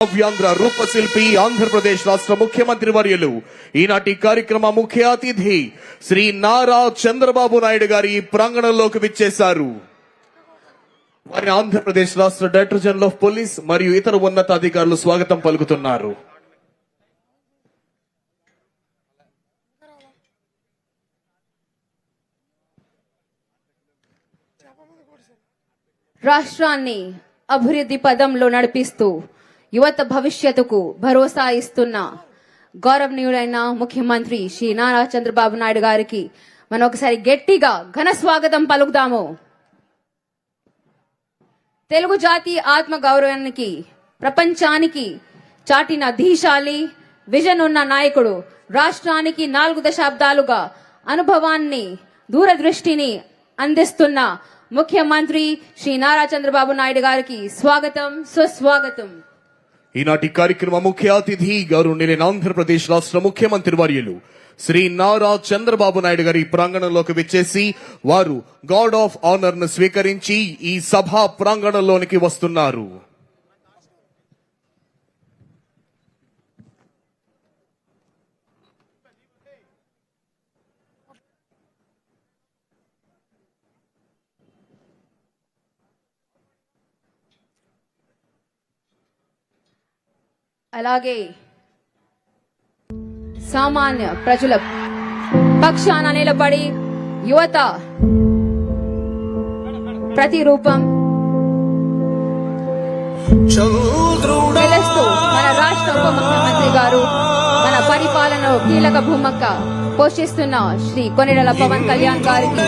నవ్యాంధ్ర రూపశిల్పి ఆంధ్రప్రదేశ్ రాష్ట్ర ముఖ్యమంత్రి వర్యులు ఈనాటి కార్యక్రమ ముఖ్య అతిథి శ్రీ నారా చంద్రబాబు నాయుడు గారి ప్రాంగణంలోకి విచ్చేశారు. వారి ఆంధ్రప్రదేశ్ రాష్ట్ర డైరెక్టర్ జనరల్ ఆఫ్ పోలీస్ మరియు ఇతర ఉన్నతాధికారులు స్వాగతం పలుకుతున్నారు. రాష్ట్రాన్ని అభివృద్ధి పదంలో నడిపిస్తూ యువత భవిష్యత్తుకు భరోసా ఇస్తున్న గౌరవనీయుడైన ముఖ్యమంత్రి శ్రీ నారా చంద్రబాబు నాయుడు గారికి మనం ఒకసారి గట్టిగా ఘన స్వాగతం పలుకుదాము. తెలుగు జాతి ఆత్మ గౌరవానికి ప్రపంచానికి చాటిన ధీశాలి విజన్ ఉన్న నాయకుడు, రాష్ట్రానికి 4 దశాబ్దాలుగా అనుభవాన్ని దూరదృష్టిని అందిస్తున్న ముఖ్యమంత్రి శ్రీ నారా చంద్రబాబు నాయుడు గారికి స్వాగతం, సుస్వాగతం. ఈనాటి కార్యక్రమ ముఖ్య అతిథి గౌరవనీయులైన ఆంధ్రప్రదేశ్ రాష్ట్ర ముఖ్యమంత్రి వర్యులు శ్రీ నారా చంద్రబాబు నాయుడు గారి ప్రాంగణంలోకి విచ్చేసి వారు గార్డ్ ఆఫ్ ఆనర్ ను స్వీకరించి ఈ సభా ప్రాంగణంలోనికి వస్తున్నారు. అలాగే సామాన్య ప్రజల పక్షాన నిలబడి యువత ప్రతిరూపం తెలుస్తూ మన రాష్ట్ర ఉప ముఖ్యమంత్రి గారు మన పరిపాలనలో కీలక భూమిక పోషిస్తున్న శ్రీ కొనిడెల పవన్ కళ్యాణ్ గారికి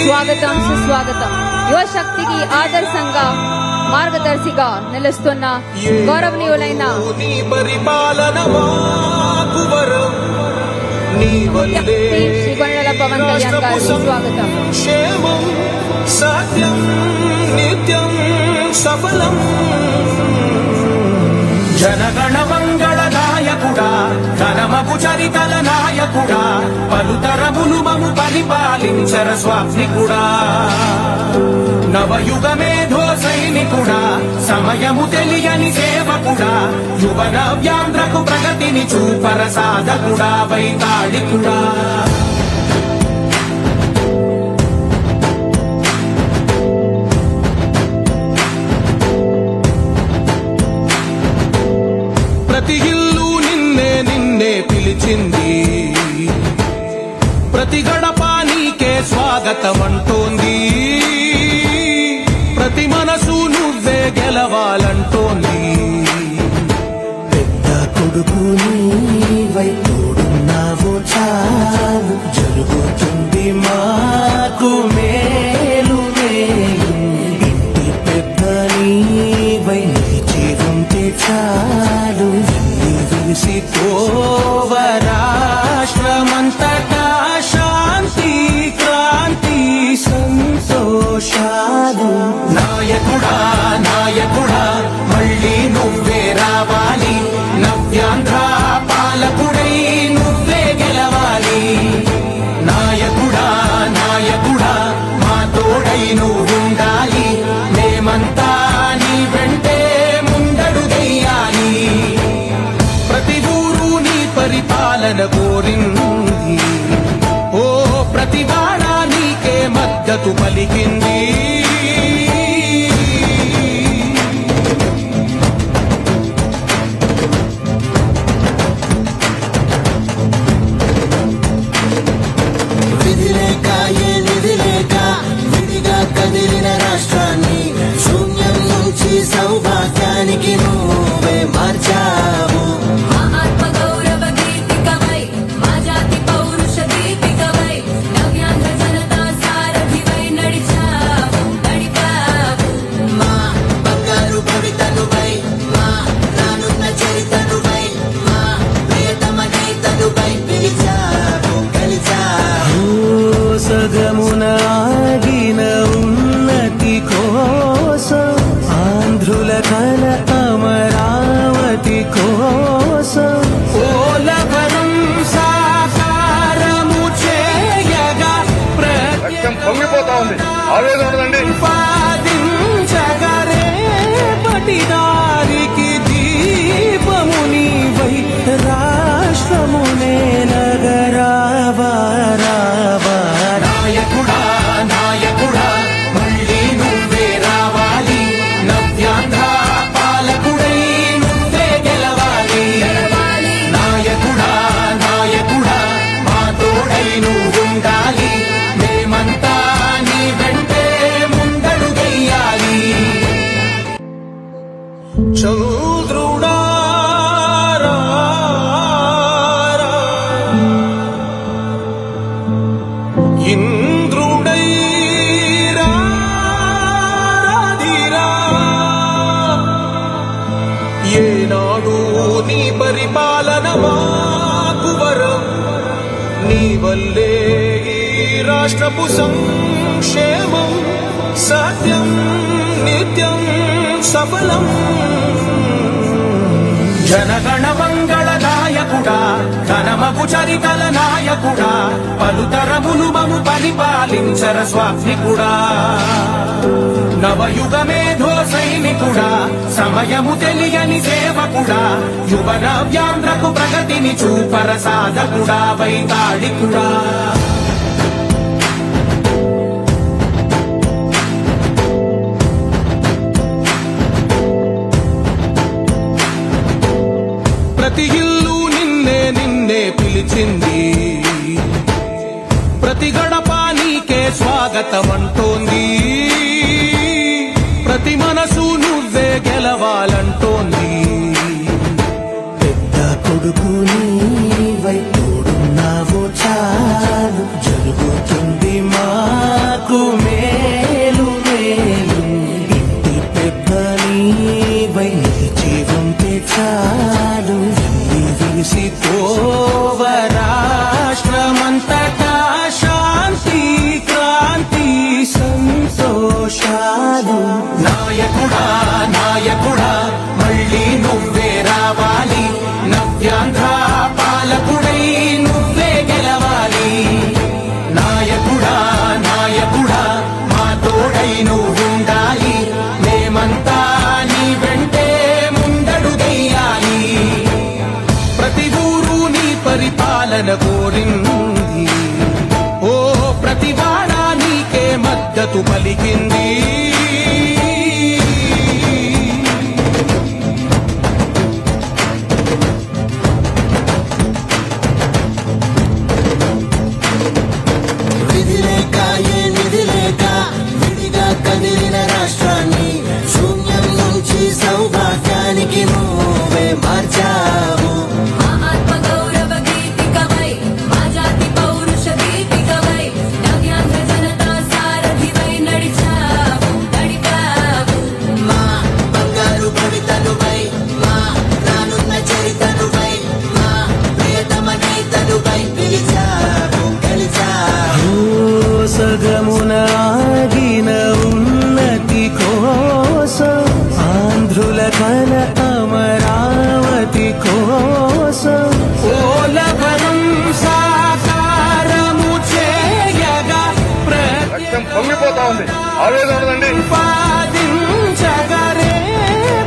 స్వాగతం, సుస్వాగతం. యువశక్తికి ఆదర్శంగా మార్గదర్శిగా నిలుస్తున్న గౌరవనీయులైన శ్రీ కొనిడెల పవన్ కళ్యాణ్ గారికి స్వాగతం. సత్యం నిత్యం సఫలం జనగణ మంగళ నాయకుడా, ఘనమగు చరితల నాయకుడా, పలుతరములు మము పరిపాలించర స్వామికుడా, నవయుగ మేధో సైనికుడా, సమయము తెలియని సేవకుడా, యువ నవ్యాంధ్రకు ప్రగతిని చూపర సాధకుడా, వైతాళికుడా. ప్రతి ఇల్లు నిన్నే నిన్నే పిలిచింది, ప్రతి గడప నీకే స్వాగతమంటోంది, ప్రతి మనసు నువ్వే గెలవాలంటోంది. పెద్ద కొడుకు నీవై తోడున్నావు చాలు, జరుగుతుంది మాకు మేలు మేలు. ఇంటి పెద్ద నీవై నిలిచి ఉంటే చాలు, వెలిసి పోవ రాష్ట్రమంతటా శాంతి క్రాంతి సంతోషాలు. నాయకుడా నాయకుడా మళ్ళీ నువ్వే రావాలి, నవ్యాంధ్ర పాలకుడై నువ్వే గెలవాలి. నాయకుడా నాయకుడా మా తోడై నువ్వుండాలి, మేమంతా నీ వెంటే ముందడుగెయ్యాలి. ప్రతి ఊరు నీ పరిపాలన కోరింది, ఓ ప్రతి వాడ నీకే మద్దతు పలికింది. విధిలేక ఏ నిధిలేక విధిగా కదిలిన రాష్ట్రాన్ని శూన్యం నుంచి సౌభాగ్యానికి నువ్వే మార్చావు. ఆత్మ గౌరవ గీతికవై, మా జాతి పౌరుష దీపికవై, నవ్యాంధ్ర జనతా సారథివై నడిచావు, నడిపావు. మా బంగారు భవితనువై, మా రానున్న చరితనువై, మా ప్రియతమ గీతనువై పిలిచావు, గెలిచావు. సగమున ఆగిన ఉన్నతి కోసం, ఆంధ్రుల కల అమరావతి కోసం, పోలవరం సాకారము చేయగా పొంగిపోతా ఉంది, ఆవేదన ఉండదండి. పాదించగరే పటిదారికి దీ సూత్రుడారా ఇంద్రుడై రాధిరా ఏనాడు నీ పరిపాలన మాకు వరం నీ వల్లే ఈ రాష్ట్రపు సంక్షేమం సత్యం నిత్యం సఫలం జనగణ మంగళ నాయకుడా ఘనమగు చరితల నాయకుడా పలుతరములు మము పరిపాలించర స్వామికుడా నవయుగ మేధో సైనికుడా సమయము తెలియని సేవకుడా యువన వ్యాంధ్రకు ప్రగతిని చూపర సాధకుడా వైతాళికుడా ప్రతి ఇల్లు నిన్నే నిన్నే పిలిచింది ప్రతి గడప నీకే స్వాగతమంటోంది ప్రతి మనసు నువ్వే గెలవాలంటోంది పెద్ద కొడుకు నీవై తోడున్నావు చాలు జరుగుతుంది మాకు మేలు మేలు ఇంటి పెద్ద నీవై నిలిచి ఉంటే చాలు విసి పోవ రాష్ట్రమంతటా శాంతి క్రాంతి సంతోషాలు నాయకుడా నాయకుడా మళ్ళీ నువ్వే రావాలి నవ్యాంధ్ర పాలకుడై నువ్వే గెలవాలి నాయకుడా నాయకుడా మా తోడై నువ్వుండాలి మేమంతా నీ వెంటే ముందడుగెయ్యాలి ప్రతి ఊరు నీ పరిపాలన కోరింది ఓ ప్రతి వాడ నీకే మద్దతు పలికింది విధి లేక ఏ నిధి లేక విడిగా కదిలిన రాష్ట్రాన్ని శూన్యం నుంచి సౌభాగ్యానికి నువ్వే మార్చావు మా ఆత్మ గౌరవ గీతికవై మా జాతి పౌరుష దీపికవై నవ్యాంధ్ర జనతా సారథివై నడిచావు నడిపావు మా బంగారు భవితనువై మా రానున్న చరితనువై మా ప్రియతమ నేతనువై పిలిచావు గెలిచావు సగమున ఆగిన ఉన్నతి కోసం ఆంధ్రుల కల అమరావతి కోసం ఓలవరం సాకారము చేయగా పొంగిపోతా ఉంది ఆవేదన ఉందండి పాదించగరే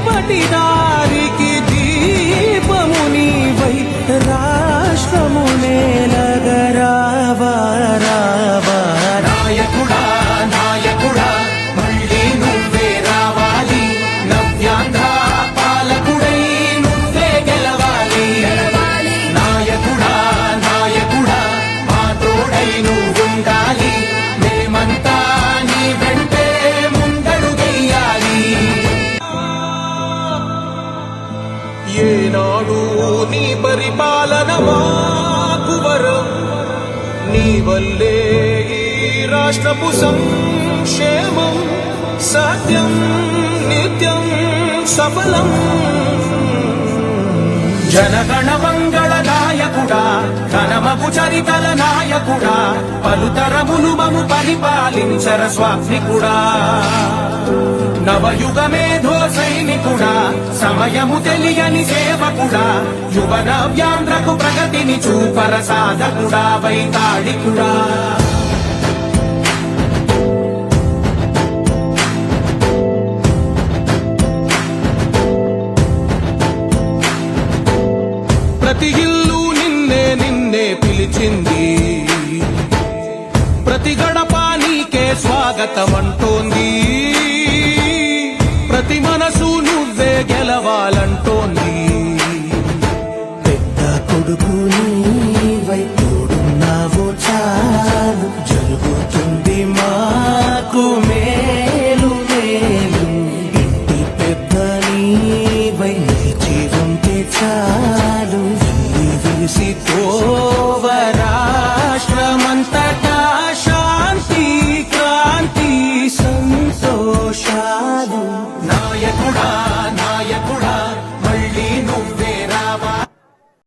పటిదారికి దీపము నీవై రాష్ట్రము నేలగరావా రావా నాయకుడా నాయకుడా మళ్ళీ నువ్వే రావాలి నవ్యాంధ్ర పాలకుడై నువ్వే గెలవాలి నాయకుడా నాయకుడా మా తోడై నువ్వుండాలి మేమంతా నీ వెంటే ముందడుగెయ్యాలి ఏనాడు నీ పరిపాలన మాకు వరం నీ వల్లే ఈ రాష్ట్రపు సంక్షేమం సత్యం నిత్యం సఫలం జనగణ మంగళ నాయకుడా ఘనమగు చరితల నాయకుడా పలుతరములు మము పరిపాలించర స్వామికుడా నవయుగ మేధో సైనికుడా సమయము తెలియని సేవకుడా యువన వ్యాంధ్రకు ప్రగతిని చూపర సాధకుడా వైతాళికుడా ప్రతి ఇల్లు నిన్నే నిన్నే పిలిచింది ప్రతి గడప నీకే స్వాగతమంటోంది ప్రతి మనసు నువ్వే గెలవాలంటోంది పెద్ద కొడుకు నీవై తోడున్నావు చాలు జరుగుతుంది మాకు